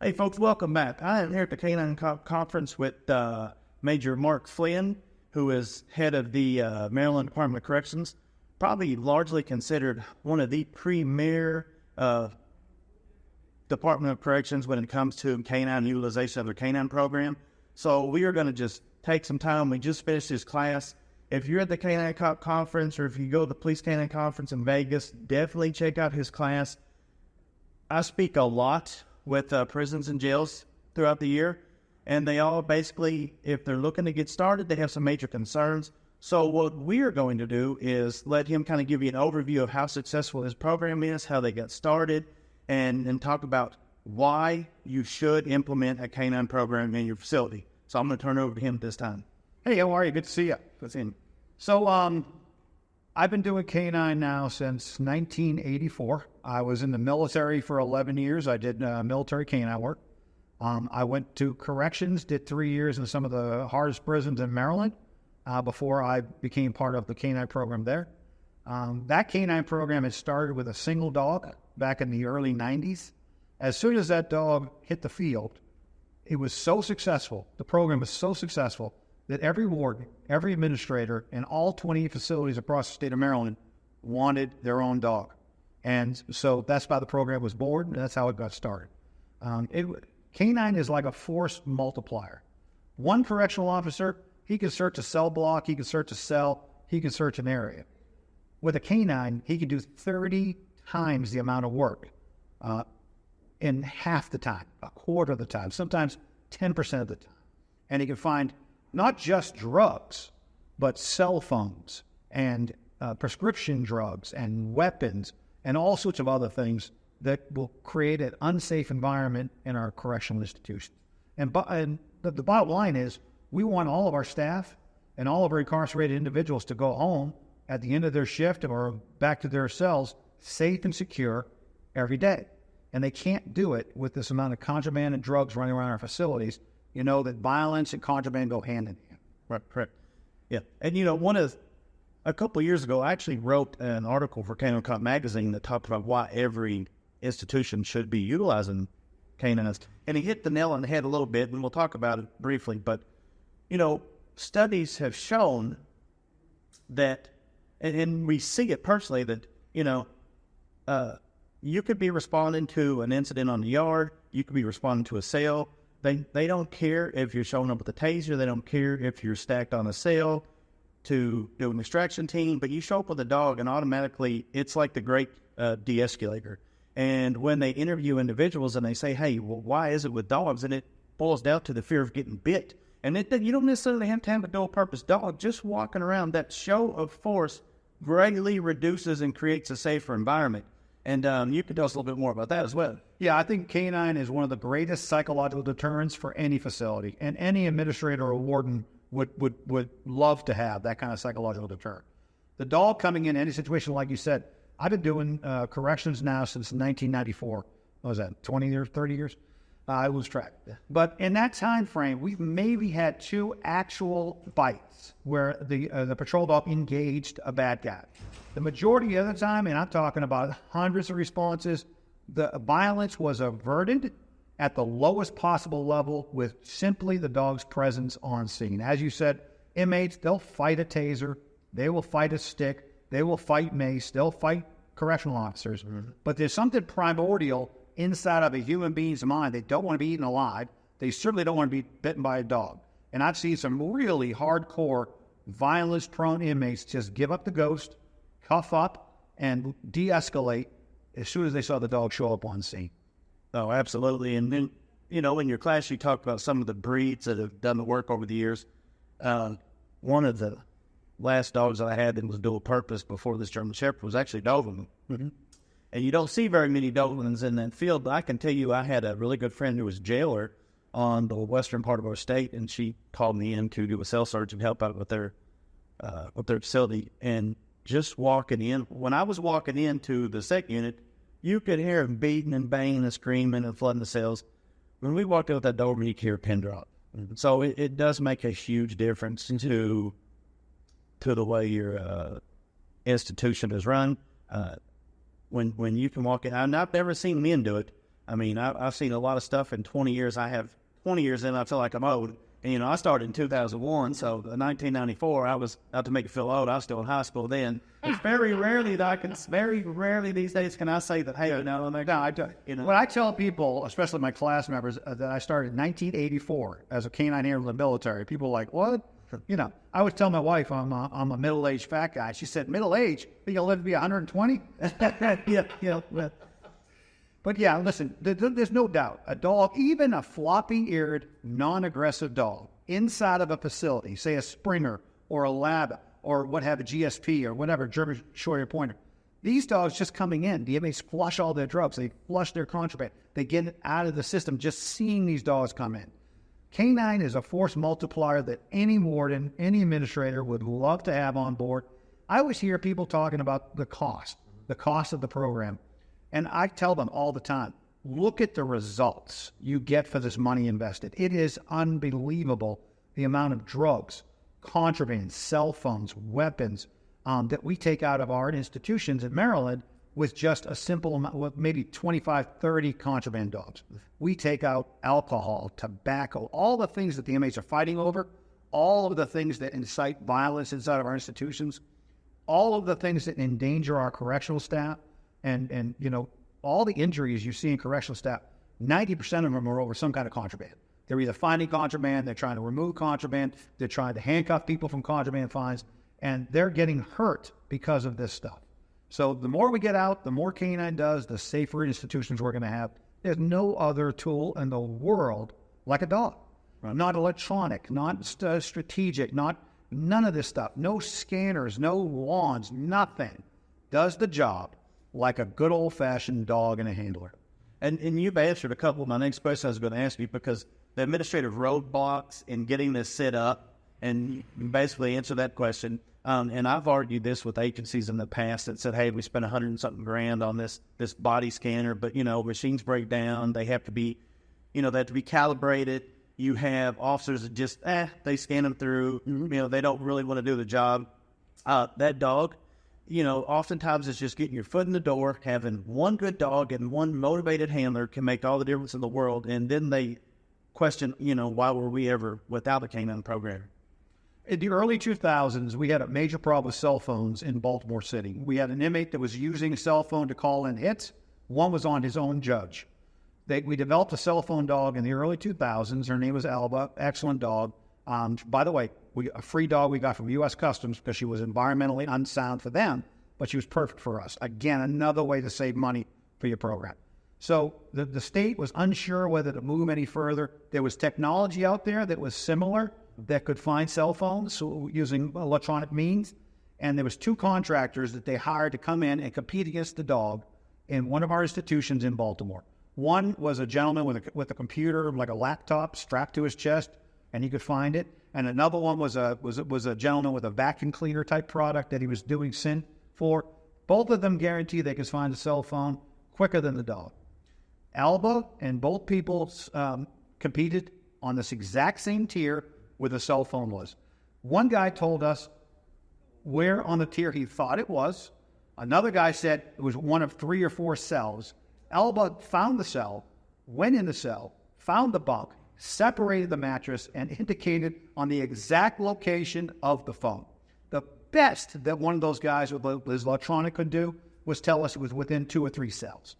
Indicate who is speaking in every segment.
Speaker 1: Hey, folks, welcome back. I am here at the Canine Conference with Major Mark Flynn, who is head of the Maryland Department of Corrections, probably largely considered one of the premier Department of Corrections when it comes to canine utilization of their canine program. So we are going to just take some time. We just finished his class. If you're at the Canine Conference or if you go to the Police Canine Conference in Vegas, definitely check out his class. I speak a lot with prisons and jails throughout the year, and they all basically, if they're looking to get started, they have some major concerns. So what we're going to do is let him kind of give you an overview of how successful his program is, how they got started, and talk about why you should implement a canine program in your facility. So I'm going to turn it over to him this time.
Speaker 2: Hey, how are you? Good to see you.
Speaker 1: Good seeing you.
Speaker 2: So, I've been doing canine now since 1984. I was in the military for 11 years. I did military canine work. I went to corrections, did 3 years in some of the hardest prisons in Maryland before I became part of the canine program there. That canine program had started with a single dog back in the early 90s. As soon as that dog hit the field, it was so successful, the program was so successful, that every warden, every administrator, and all 20 facilities across the state of Maryland wanted their own dog. And so that's why the program was born, and that's how it got started. Canine is like a force multiplier. One correctional officer, he can search a cell block, he can search a cell, he can search an area. With a canine, he can do 30 times the amount of work in half the time, a quarter of the time, sometimes 10% of the time. And he can find not just drugs, but cell phones and prescription drugs and weapons and all sorts of other things that will create an unsafe environment in our correctional institutions. And the bottom line is we want all of our staff and all of our incarcerated individuals to go home at the end of their shift or back to their cells safe and secure every day. And they can't do it with this amount of contraband and drugs running around our facilities. You know that violence and contraband go hand in hand.
Speaker 1: Right, correct. Yeah. And, a couple of years ago, I actually wrote an article for Canine Cop magazine that talked about why every institution should be utilizing canines. And he hit the nail on the head a little bit, and we'll talk about it briefly. But, studies have shown that, and we see it personally, that, you could be responding to an incident on the yard. You could be responding to a cell. They don't care if you're showing up with a taser. They don't care if you're stacked on a cell to do an extraction team. But you show up with a dog, and automatically it's like the great de-escalator. And when they interview individuals and they say, hey, well, why is it with dogs? And it boils down to the fear of getting bit. And you don't necessarily have to have a dual-purpose dog. Just walking around, that show of force greatly reduces and creates a safer environment. And you can tell us a little bit more about that as well.
Speaker 2: Yeah, I think canine is one of the greatest psychological deterrents for any facility. And any administrator or warden would love to have that kind of psychological deterrent. The dog coming in any situation, like you said, I've been doing corrections now since 1994. What was that, 20 years, 30 years? I lose track. But in that time frame, we've maybe had 2 actual bites where the patrol dog engaged a bad guy. The majority of the time, and I'm talking about hundreds of responses, the violence was averted at the lowest possible level with simply the dog's presence on scene. As you said, inmates, they'll fight a taser, they will fight a stick, they will fight mace, they'll fight correctional officers. Mm-hmm. But there's something primordial inside of a human being's mind. They don't want to be eaten alive. They certainly don't want to be bitten by a dog. And I've seen some really hardcore, violence-prone inmates just give up the ghost, cuff up, and de-escalate as soon as they saw the dog show up on scene.
Speaker 1: Oh, absolutely. And then, in your class, you talked about some of the breeds that have done the work over the years. One of the last dogs that I had that was dual purpose before this German Shepherd was actually a Doberman. Mm-hmm. And you don't see very many Dobermans in that field, but I can tell you I had a really good friend who was a jailer on the western part of our state, and she called me in to do a cell search and help out with their facility. And just walking in, when I was walking into the sec unit, you could hear him beating and banging and screaming and flooding the cells. When we walked in with that Doberman, you could hear a pin drop. Mm-hmm. So it does make a huge difference to the way your institution is run. When you can walk in, and I've never seen men do it, I mean, I've seen a lot of stuff in 20 years. I have 20 years in, I feel like I'm old. And, you know, I started in 2001, so 1994, I was, not to make you feel old, I was still in high school then. It's very rarely these days can I say that, hey, you know,
Speaker 2: When I tell people, especially my class members, that I started in 1984 as a canine handler in the military, people are like, what? You know, I would tell my wife I'm a middle-aged fat guy. She said, middle-aged? You'll live to be 120? Yeah. But yeah, listen, there's no doubt. A dog, even a floppy-eared, non-aggressive dog, inside of a facility, say a Springer or a Lab or what have a GSP or whatever, German Short Pointer, these dogs just coming in, the inmates flush all their drugs. They flush their contraband. They get it out of the system just seeing these dogs come in. Canine is a force multiplier that any warden, any administrator would love to have on board. I always hear people talking about the cost of the program. And I tell them all the time, look at the results you get for this money invested. It is unbelievable the amount of drugs, contraband, cell phones, weapons that we take out of our institutions in Maryland with just a simple amount, with maybe 25, 30 contraband dogs. We take out alcohol, tobacco, all the things that the inmates are fighting over, all of the things that incite violence inside of our institutions, all of the things that endanger our correctional staff. And you know, all the injuries you see in correctional staff, 90% of them are over some kind of contraband. They're either finding contraband, they're trying to remove contraband, they're trying to handcuff people from contraband fines, and they're getting hurt because of this stuff. So the more we get out, the more Canine does, the safer institutions we're going to have. There's no other tool in the world like a dog. Right. Not electronic, not strategic, none of this stuff. No scanners, no wands, nothing. Does the job like a good old-fashioned dog and a handler.
Speaker 1: And you've answered a couple of my next questions I was going to ask you, because the administrative roadblocks in getting this set up, and you basically answer that question. And I've argued this with agencies in the past that said, hey, we spent $100 and something grand on this body scanner, but, you know, machines break down. They have to be, you know, they have to be calibrated. You have officers that just, they scan them through. You know, they don't really want to do the job. That dog, you know, oftentimes it's just getting your foot in the door. Having one good dog and one motivated handler can make all the difference in the world. And then they question, you know, why were we ever without a canine program?
Speaker 2: In the early 2000s, we had a major problem with cell phones in Baltimore City. We had an inmate that was using a cell phone to call in hits. One was on his own judge. We developed a cell phone dog in the early 2000s. Her name was Alba. Excellent dog. By the way, a free dog we got from U.S. Customs because she was environmentally unsound for them, but she was perfect for us. Again, another way to save money for your program. So the state was unsure whether to move any further. There was technology out there that was similar that could find cell phones using electronic means, and there was two contractors that they hired to come in and compete against the dog in one of our institutions in Baltimore. One was a gentleman with a computer, like a laptop, strapped to his chest, and he could find it. And another one was a gentleman with a vacuum cleaner type product that he was doing SIN for. Both of them guarantee they could find a cell phone quicker than the dog. Alba and both people competed on this exact same tier where the cell phone was. One guy told us where on the tier he thought it was. Another guy said it was one of 3 or 4 cells. Alba found the cell, went in the cell, found the bunk, separated the mattress, and indicated on the exact location of the phone. The best that one of those guys with his electronic could do was tell us it was within 2 or 3 cells.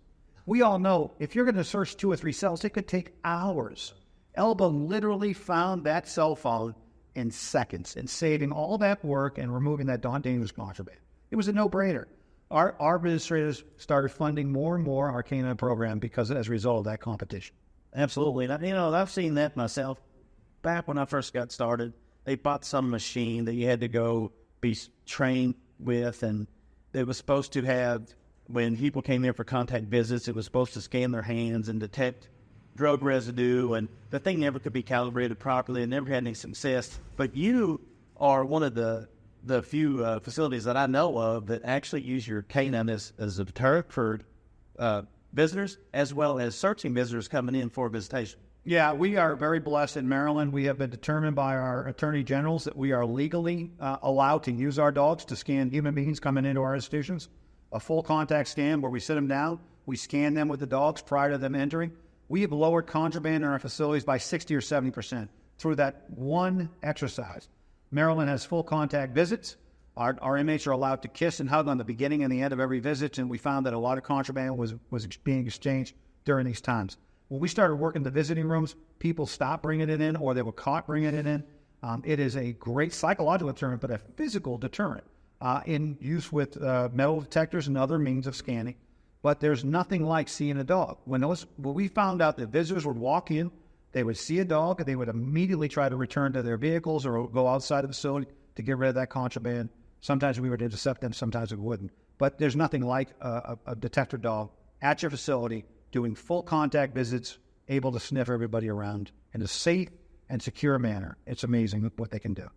Speaker 2: We all know if you're going to search 2 or 3 cells, it could take hours. Alba literally found that cell phone in seconds and saving all that work and removing that dangerous contraband. It was a no-brainer. Our administrators started funding more and more our canine program because as a result of that competition.
Speaker 1: Absolutely. And, you know, I've seen that myself. Back when I first got started, they bought some machine that you had to go be trained with, and it was supposed to have, when people came in for contact visits, it was supposed to scan their hands and detect drug residue, and the thing never could be calibrated properly and never had any success. But you are one of the few facilities that I know of that actually use your canine as a deterrent for visitors, as well as searching visitors coming in for visitation.
Speaker 2: Yeah, we are very blessed in Maryland. We have been determined by our attorney generals that we are legally allowed to use our dogs to scan human beings coming into our institutions. A full contact scan where we sit them down, We scan them with the dogs prior to them entering. We have lowered contraband in our facilities by 60 or 70% through that one exercise. Maryland has full contact visits. Our inmates are allowed to kiss and hug on the beginning and the end of every visit, and we found that a lot of contraband was being exchanged during these times. When we started working the visiting rooms, people stopped bringing it in, or they were caught bringing it in. It is a great psychological deterrent, but a physical deterrent in use with metal detectors and other means of scanning. But there's nothing like seeing a dog. When we found out that visitors would walk in, they would see a dog, and they would immediately try to return to their vehicles or go outside the facility to get rid of that contraband. Sometimes we would intercept them, sometimes we wouldn't. But there's nothing like a detector dog at your facility doing full contact visits, able to sniff everybody around in a safe and secure manner. It's amazing what they can do.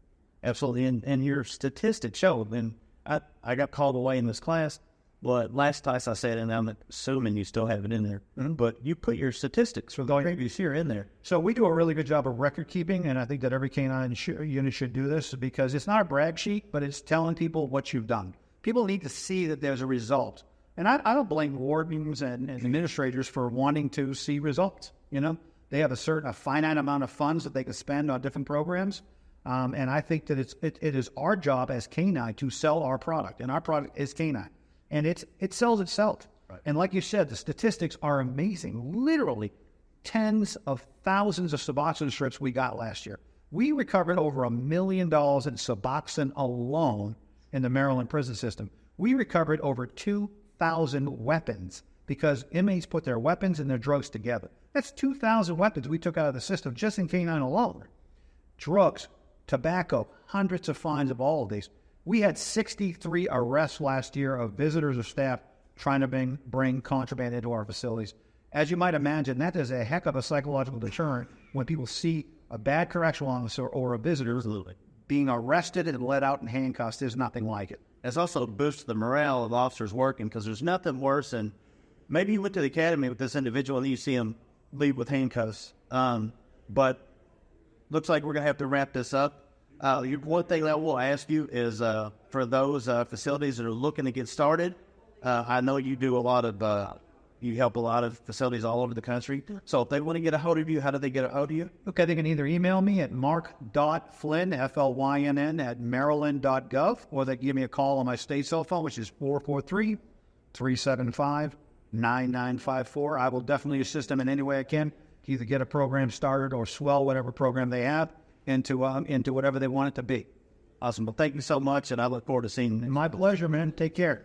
Speaker 1: Absolutely. And your statistics show, and I got called away in this class, but last class I said, and I'm assuming you still have it in there, but you put your statistics for the previous year in there.
Speaker 2: So we do a really good job of record keeping, and I think that every canine unit should do this, because it's not a brag sheet, but it's telling people what you've done. People need to see that there's a result. And I don't blame wardens and administrators for wanting to see results. You know, they have a finite amount of funds that they can spend on different programs. And I think that it is our job as Canine to sell our product, and our product is Canine. And it sells itself. Right. And like you said, the statistics are amazing. Literally tens of thousands of Suboxone strips we got last year. We recovered over $1 million in Suboxone alone in the Maryland prison system. We recovered over 2,000 weapons because inmates put their weapons and their drugs together. That's 2,000 weapons we took out of the system just in Canine alone. Drugs, tobacco, hundreds of fines of all of these. We had 63 arrests last year of visitors or staff trying to bring contraband into our facilities. As you might imagine, that is a heck of a psychological deterrent when people see a bad correctional officer or a visitor being arrested and let out in handcuffs. There's nothing like it.
Speaker 1: It's also boosts the morale of officers working, because there's nothing worse than maybe you went to the academy with this individual and you see him leave with handcuffs. But looks like we're going to have to wrap this up. One thing that we'll ask you is for those facilities that are looking to get started, I know you do a lot of, you help a lot of facilities all over the country. So if they want to get a hold of you, how do they get a hold of you?
Speaker 2: Okay, they can either email me at mark.flynn, Flynn, at maryland.gov, or they can give me a call on my state cell phone, which is 443-375-9954. I will definitely assist them in any way I can to either get a program started or swell whatever program they have into whatever they want it to be.
Speaker 1: Awesome. Well, thank you so much, and I look forward to seeing you.
Speaker 2: My pleasure, man. Take care.